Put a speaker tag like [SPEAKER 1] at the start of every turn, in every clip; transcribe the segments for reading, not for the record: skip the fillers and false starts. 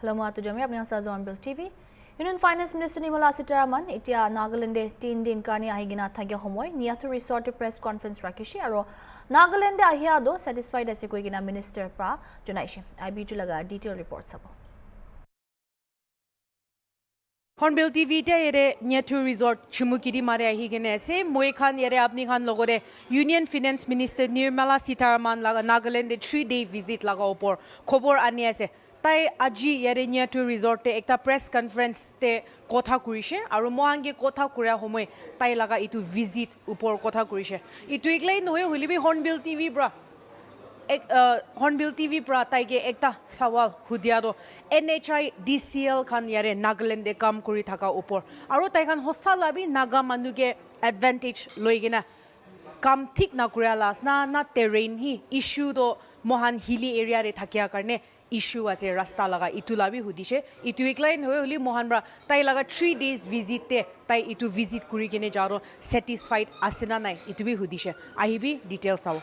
[SPEAKER 1] Hello, Matu Jami, apni asa HornbillTV. Union Finance Minister Nirmala Sitharaman etia Nagaland 3 din karni ahigina thagya homoy niatu resort press conference rakishi aro Nagaland ahia do satisfied ase koigina minister pra jonaishe. IB laga detail report sabo.
[SPEAKER 2] HornbillTV te yere Nyatu Resort chumukiri mare ahi gene ase moi khan yere apni khan logore Union Finance Minister Nirmala Sitharaman laga Nagaland 3-day visit laga opor khobor ani ase tai aji yere Nyatu Resort te ekta press conference te kotha kurise aru mohange kotha kuria homoy tai laga itu visit upor kotha kurise itu iklai nohe hulibi HornbillTV bra HornbillTV pra taike ekta sawal hudiado NHI DCL khan yare Nagaland de kam kuri thaka upor aro tai khan hosalabi naga manuge advantage loigena kam thik na kuria las na terrain hi issue do mohan hilly area re thakya karne issue ase rasta laga itulabi hudise itu ikline hoy holi mohan bra tai laga 3 days visit te tai itu visit kuri gene jaro satisfied asena nai itu bi hudise ahibi details aw.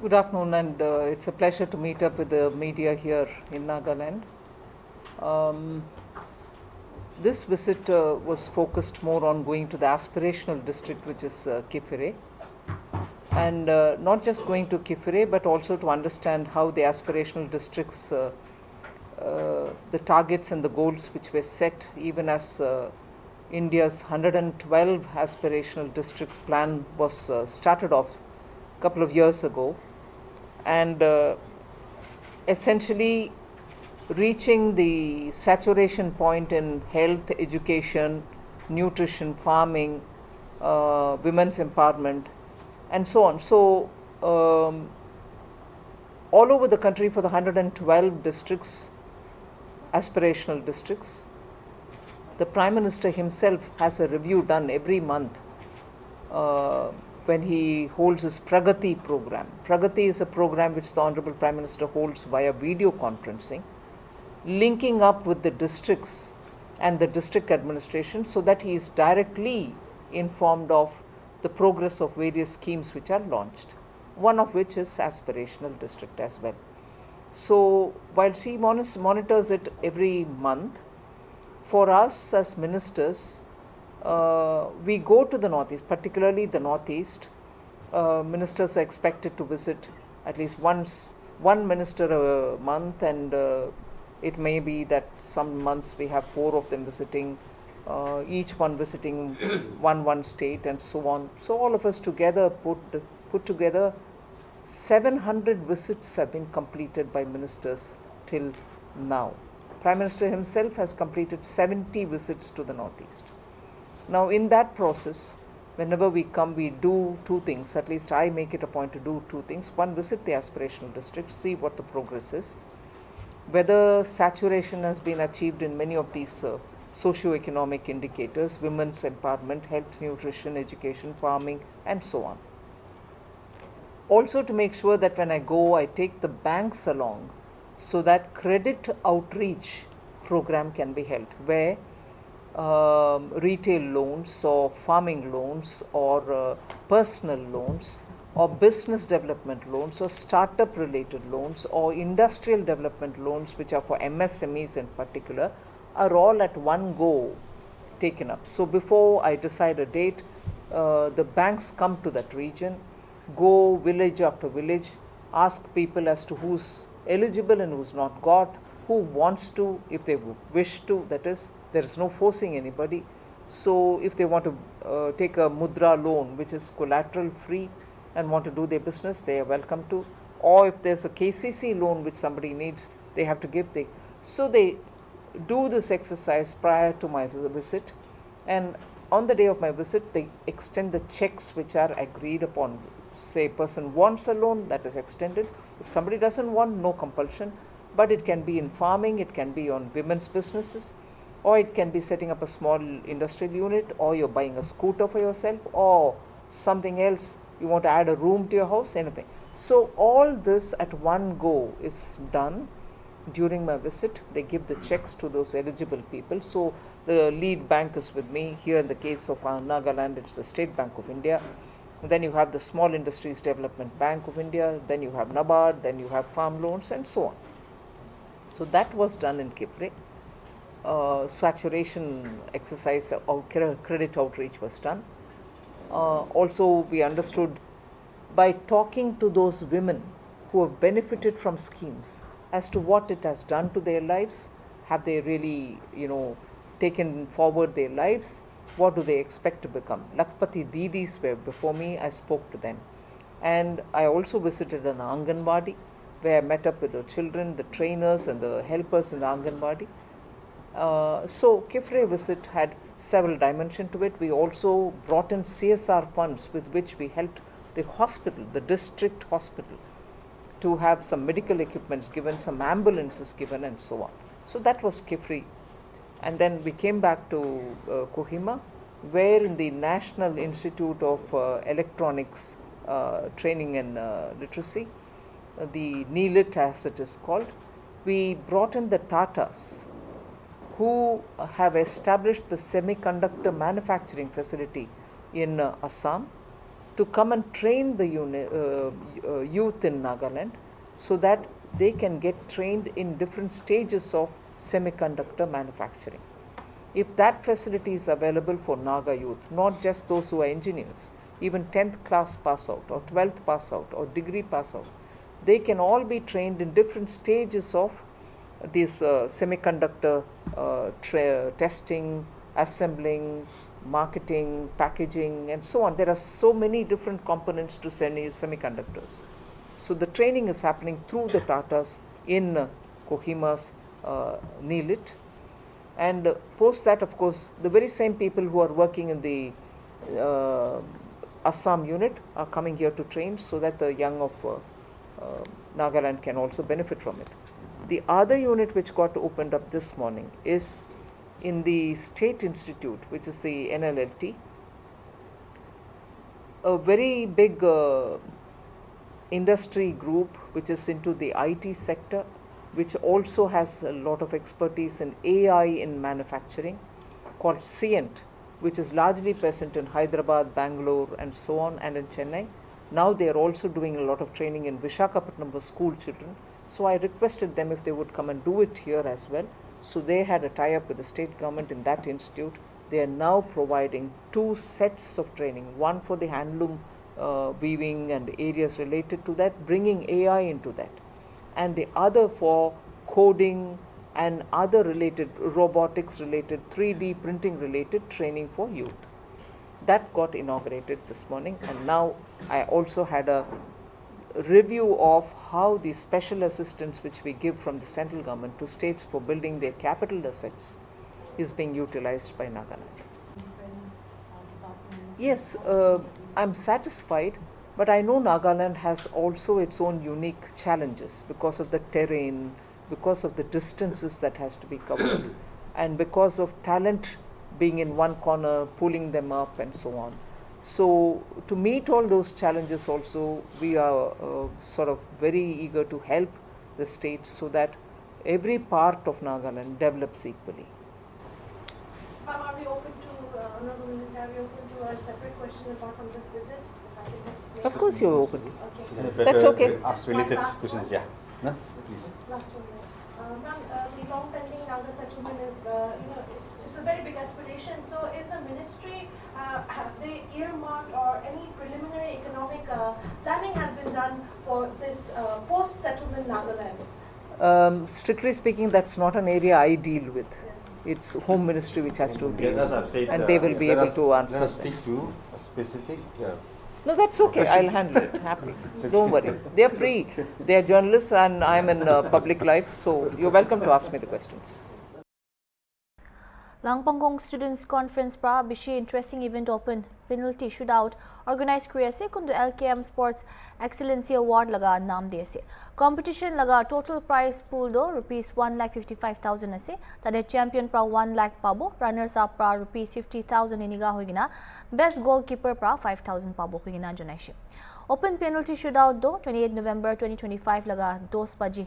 [SPEAKER 3] Good afternoon, and it's a pleasure to meet up with the media here in Nagaland. This visit was focused more on going to the aspirational district, which is Kifire, and not just going to Kifire, but also to understand how the aspirational districts, the targets and the goals which were set, even as India's 112 aspirational districts plan was started off a couple of years ago, and essentially reaching the saturation point in health, education, nutrition, farming, women's empowerment, and so on. So all over the country for the 112 districts, aspirational districts, the Prime Minister himself has a review done every month when he holds his Pragati program. Pragati is a program which the Honorable Prime Minister holds via video conferencing, linking up with the districts and the district administration so that he is directly informed of the progress of various schemes which are launched, one of which is aspirational district as well. So whilst he monitors it every month, for us as ministers, we go to the northeast, particularly the northeast. Ministers are expected to visit at least one minister a month, and it may be that some months we have 4 of them visiting, each one visiting one state, and so on. So all of us together put together 700 visits have been completed by ministers till now. Prime Minister himself has completed 70 visits to the northeast. Now in that process, whenever we come, we do 2 things. At least I make it a point to do 2 things. One, visit the aspirational district, see what the progress is, whether saturation has been achieved in many of these socio-economic indicators, women's empowerment, health, nutrition, education, farming, and so on. Also to make sure that when I go, I take the banks along so that credit outreach program can be held, where retail loans or farming loans or personal loans or business development loans or startup related loans or industrial development loans, which are for MSMEs in particular, are all at one go taken up. So before I decide a date, the banks come to that region, go village after village, ask people as to who's eligible and who's not got, who wants to, if they wish to, that is, there is no forcing anybody. So if they want to take a mudra loan, which is collateral free, and want to do their business, they are welcome to. Or if there's a KCC loan which somebody needs, they have to give. So they do this exercise prior to my visit, and on the day of my visit, they extend the checks which are agreed upon. Say a person wants a loan, that is extended. If somebody doesn't want, no compulsion. But it can be in farming, it can be on women's businesses, or it can be setting up a small industrial unit, or you're buying a scooter for yourself, or something else, you want to add a room to your house, anything. So all this at one go is done during my visit. They give the checks to those eligible people. So the lead bank is with me. Here in the case of Nagaland, it's the State Bank of India. Then you have the Small Industries Development Bank of India, then you have NABARD, then you have farm loans, and so on. So that was done in Kifre. Saturation exercise, credit outreach was done. Also, we understood by talking to those women who have benefited from schemes as to what it has done to their lives, have they really, taken forward their lives, what do they expect to become. Lakpati Didis were before me, I spoke to them. And I also visited an Anganwadi where I met up with the children, the trainers and the helpers in the Anganwadi. So Kifre visit had several dimensions to it. We also brought in CSR funds with which we helped the hospital, the district hospital, to have some medical equipments given, some ambulances given and so on. So that was Kifre. And then we came back to Kohima, where in the National Institute of Electronics Training and Literacy, the NELIT as it is called, we brought in the Tatas who have established the semiconductor manufacturing facility in Assam to come and train the youth in Nagaland so that they can get trained in different stages of semiconductor manufacturing. If that facility is available for Naga youth, not just those who are engineers, even 10th class pass out or 12th pass out or degree pass out, they can all be trained in different stages of this semiconductor testing, assembling, marketing, packaging and so on. There are so many different components to semiconductors. So the training is happening through the Tatas in Kohima's NELIT. And post that, of course, the very same people who are working in the Assam unit are coming here to train so that the young of Nagaland can also benefit from it. The other unit which got opened up this morning is in the State Institute, which is the NLLT, a very big industry group which is into the IT sector, which also has a lot of expertise in AI in manufacturing, called CIENT, which is largely present in Hyderabad, Bangalore and so on, and in Chennai. Now they are also doing a lot of training in Visakhapatnam for school children. So I requested them if they would come and do it here as well. So they had a tie-up with the state government in that institute. They are now providing 2 sets of training, one for the handloom weaving and areas related to that, bringing AI into that, and the other for coding and other related, robotics related, 3D printing related training for youth. That got inaugurated this morning, and now I also had a review of how the special assistance which we give from the central government to states for building their capital assets is being utilized by Nagaland. Yes, I'm satisfied, but I know Nagaland has also its own unique challenges because of the terrain, because of the distances that has to be covered, and because of talent being in one corner, pulling them up and so on. So to meet all those challenges also, we are sort of very eager to help the states so that every part of Nagaland develops equally.
[SPEAKER 4] Ma'am, are we open to, Honorable Minister, are we open to a separate question apart from this visit? If I can just make
[SPEAKER 3] Of course you're open.
[SPEAKER 4] Okay.
[SPEAKER 3] That's okay.
[SPEAKER 5] Ask related
[SPEAKER 4] Last
[SPEAKER 5] questions,
[SPEAKER 4] one?
[SPEAKER 5] yeah. No? Please.
[SPEAKER 4] Last one. Ma'am, the long pending Naga settlement is, it's a very big aspiration. So is the ministry, have they earmarked or any preliminary economic planning has been done for this post-settlement Nagaland?
[SPEAKER 3] Strictly speaking, that's not an area I deal with. It's Home Ministry which has to deal with it, and they will be able to answer
[SPEAKER 5] Let us
[SPEAKER 3] that.
[SPEAKER 5] stick to a specific.
[SPEAKER 3] No, that's okay. I'll handle it. Happy. Don't worry. They're free. They're journalists, and I'm in public life, so you're welcome to ask me the questions.
[SPEAKER 1] Langpangong Students Conference pra bishi interesting event open penalty shootout organized kriya se kundu LKM Sports Excellency Award laga naam de ase competition laga total prize pool do rupees 1,55,000 ase tade champion pra 1 lakh pabo runners up pra rupees 50,000 iniga hoigina best goalkeeper pra 5,000 pabo hoigina janaishe Open penalty shootout do 28 November 2025 laga 2 baji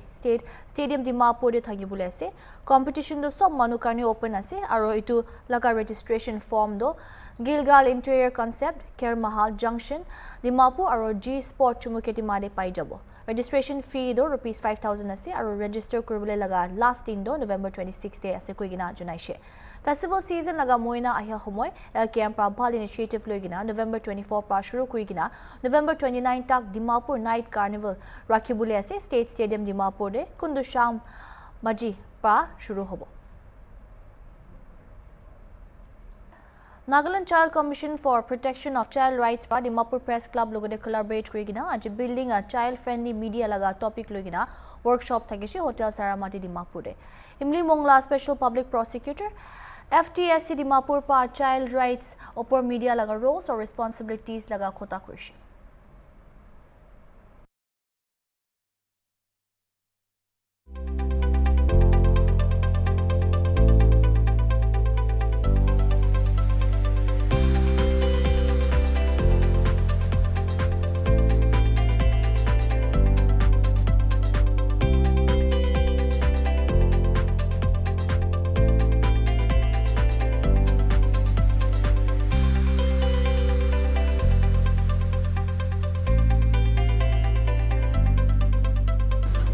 [SPEAKER 1] stadium Dimapur de thagi bule ase competition do sob manu karni open ase aro itu laga registration form do Gilgal Interior Concept Kermahal Junction Dimapur aro G Sport Chumuketi made pai jabo registration fee do rupees 5,000 ase aro register kuribole laga last din do November 26 day ase koigina junaishe festival season laga moina ahia homoy camp prabhal initiative loigina November 24 pa shuru koigina November 29 tak Dimapur night carnival rakhibule ase state stadium Dimapur de kundusham maji pa shuru hobo Nagaland Child Commission for Protection of Child Rights pa Dimapur Press Club logode collaborate korigina aji building a child friendly media laga topic logina workshop thakishi Hotel Saramati Dimapur de Imli Mongla Special Public Prosecutor FTSC Dimapur pa child rights opor media laga roles or responsibilities laga khota korishi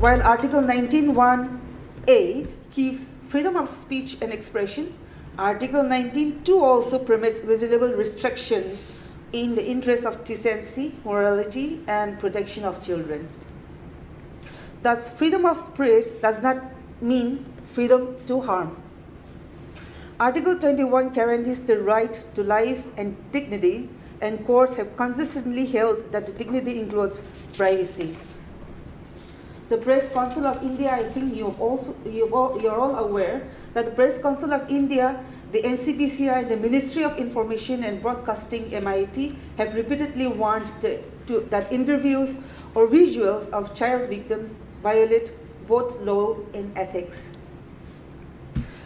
[SPEAKER 6] While Article 19(1)(a) gives freedom of speech and expression, Article 19(2) also permits reasonable restriction in the interest of decency, morality, and protection of children. Thus, freedom of press does not mean freedom to harm. Article 21 guarantees the right to life and dignity, and courts have consistently held that the dignity includes privacy. The Press Council of India, I think you're all aware that the Press Council of India, the NCPCI, and the Ministry of Information and Broadcasting (MIP) have repeatedly warned that interviews or visuals of child victims violate both law and ethics.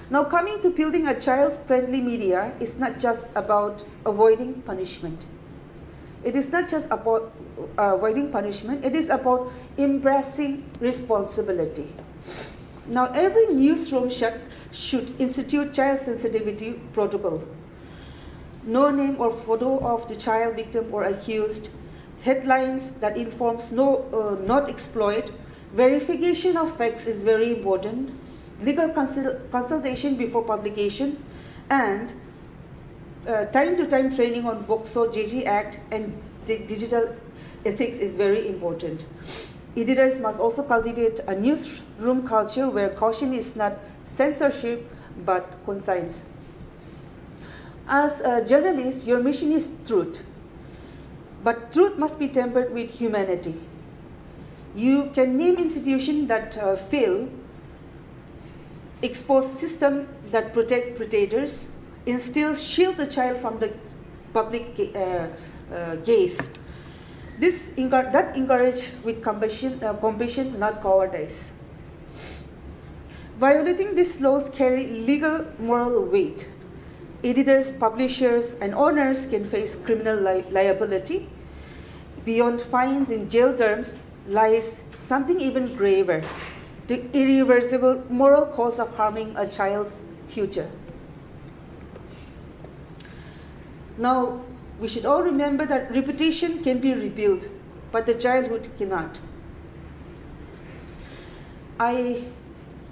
[SPEAKER 6] Now, coming to building a child-friendly media is not just about avoiding punishment. It is not just about avoiding punishment, it is about embracing responsibility. Now, every newsroom should institute child sensitivity protocol. No name or photo of the child victim or accused, headlines that informs not exploit, verification of facts is very important, legal consultation before publication, and time-to-time training on BOXO, JG Act, and digital ethics is very important. Editors must also cultivate a newsroom culture where caution is not censorship but conscience. As a journalist, your mission is truth, but truth must be tempered with humanity. You can name institutions that fail, expose systems that protect predators, shield the child from the public gaze. That encourage with compassion, not cowardice. Violating these laws carry legal moral weight. Editors, publishers, and owners can face criminal liability. Beyond fines and jail terms lies something even graver, the irreversible moral cost of harming a child's future. Now, we should all remember that reputation can be rebuilt, but the childhood cannot. I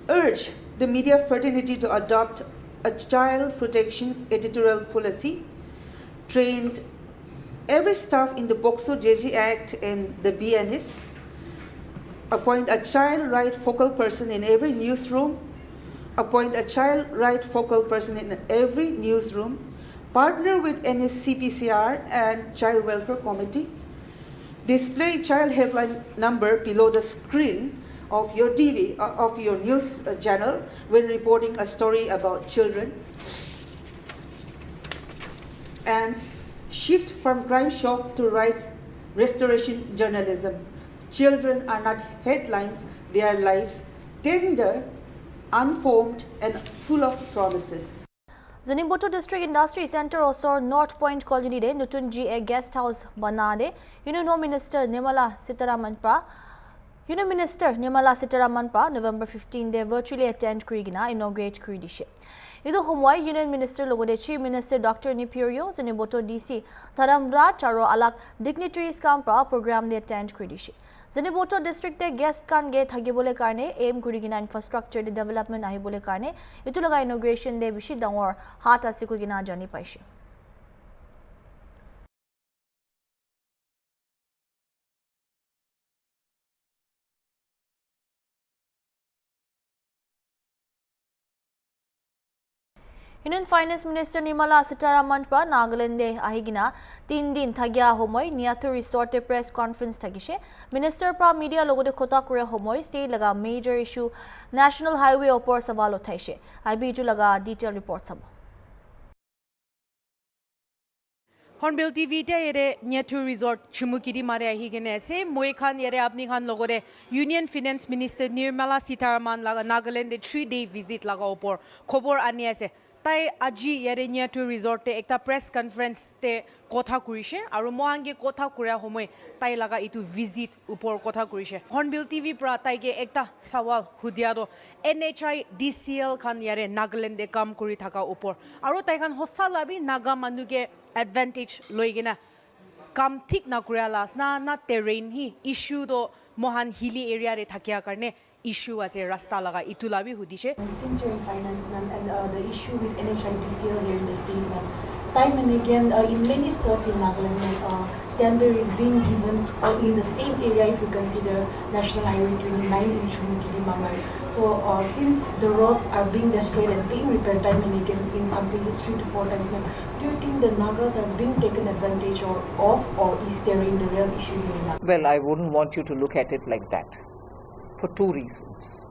[SPEAKER 6] urge the media fraternity to adopt a child protection editorial policy, trained every staff in the BOXO JG Act and the BNS, appoint a child right focal person in every newsroom, appoint a child right focal person in every newsroom, partner with NSCPCR and Child Welfare Committee, display child helpline number below the screen of your TV, of your news channel when reporting a story about children, and shift from crime shock to rights restoration journalism. Children are not headlines, they are lives, tender, unformed, and full of promises.
[SPEAKER 1] Zonimboto District Industry Center osor North Point Colony de Nutun GA Guest House banade Union Home Minister Nirmala Sitharaman pa November 15 de virtually attend kurigina inaugurate kuridishe. Idu homoi Union Minister logode Chief Minister Dr. Nipurio Zonimboto DC Tharamrat aro alak dignitaries kam pa program de attend kuridishe. Zeniboto district te guest kan ge thagibole karne aim kurigina infrastructure de development ahibole karne itu laga inauguration de bishi dangor hat ase kugina jani paise. Union Finance Minister Nirmala Sitharaman pa Nagaland de ahigina 3 din thagya homoy niatu resort te press conference thagishe minister pa media logote khota kore homoy state laga major issue national highway opor sawal uthaise IB tu laga detail report sab
[SPEAKER 2] Hornbill TV te yere Nyatu Resort chumukiri mare ahi gene ase moi khan yere apni khan logore Union Finance Minister Nirmala Sitharaman laga Nagaland de 3-day visit laga opor khobor ani ase tai aji yere Nyatu Resort te ekta press conference te kotha kurise aru mohange kotha kuria homoy tai laga itu visit upor kotha kurise Hornbill TV pra tai ge ekta sawal hudia do NHI DCL khan yere Nagaland de kam kuri thaka upor aru tai khan hosala bi naga manu ge advantage loigena kam thik na kuria las na terrain hi issue do mohan hilly area re thakia karne issue as a rasta laga itulabi hudishe.
[SPEAKER 7] Since you're in finance, ma'am, and the issue with NHITCL here in the state, ma'am, time and again, in many spots in Nagaland, tender is being given in the same area if you consider National Highway 29 in Chumukiri Mangar. So since the roads are being destroyed and being repaired time and again, in some places 3 to 4 times, ma'am, do you think the Nagas are being taken advantage of, or is there in the real issue here in Nagaland?
[SPEAKER 3] Well, I wouldn't want you to look at it like that for 2 reasons.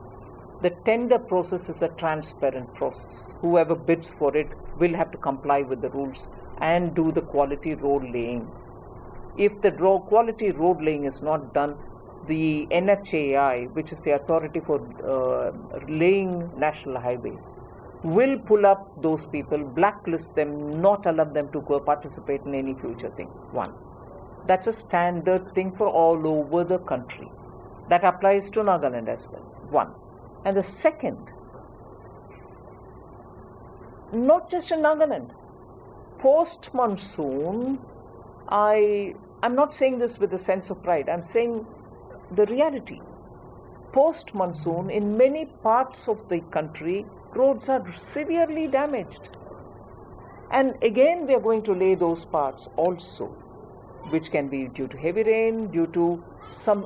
[SPEAKER 3] The tender process is a transparent process. Whoever bids for it will have to comply with the rules and do the quality road laying. If the quality road laying is not done, the NHAI, which is the authority for laying national highways, will pull up those people, blacklist them, not allow them to go participate in any future thing. 1. That's a standard thing for all over the country. That applies to Nagaland as well. 1. And the second, not just in Nagaland, post-monsoon, I'm not saying this with a sense of pride, I'm saying the reality. Post-monsoon, in many parts of the country, roads are severely damaged. And again, we are going to lay those parts also, which can be due to heavy rain, due to some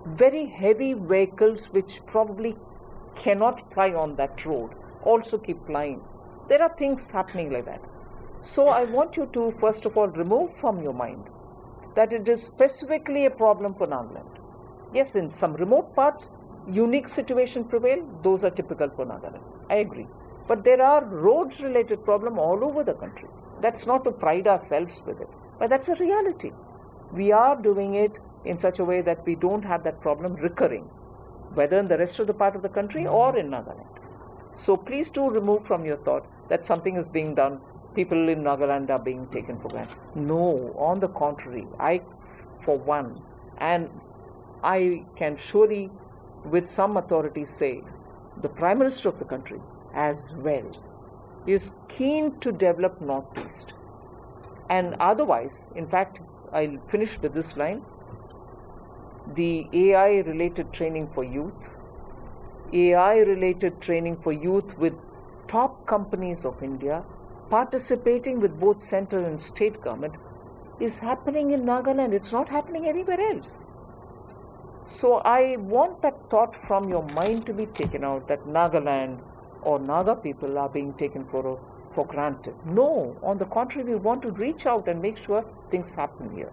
[SPEAKER 3] very heavy vehicles which probably cannot ply on that road, also keep plying. There are things happening like that. So I want you to first of all remove from your mind that it is specifically a problem for Nagaland. Yes, in some remote parts, unique situation prevail, those are typical for Nagaland. I agree. But there are roads related problems all over the country. That's not to pride ourselves with it, but that's a reality. We are doing it in such a way that we don't have that problem recurring, whether in the rest of the part of the country or in Nagaland. So please do remove from your thought that something is being done, people in Nagaland are being taken for granted. No, on the contrary, I, for one, and I can surely with some authority say, the Prime Minister of the country as well is keen to develop Northeast. And otherwise, in fact, I'll finish with this line. The AI-related training for youth, AI-related training for youth with top companies of India, participating with both central and state government, is happening in Nagaland. It's not happening anywhere else. So I want that thought from your mind to be taken out that Nagaland or Naga people are being taken for granted. No, on the contrary, we want to reach out and make sure things happen here.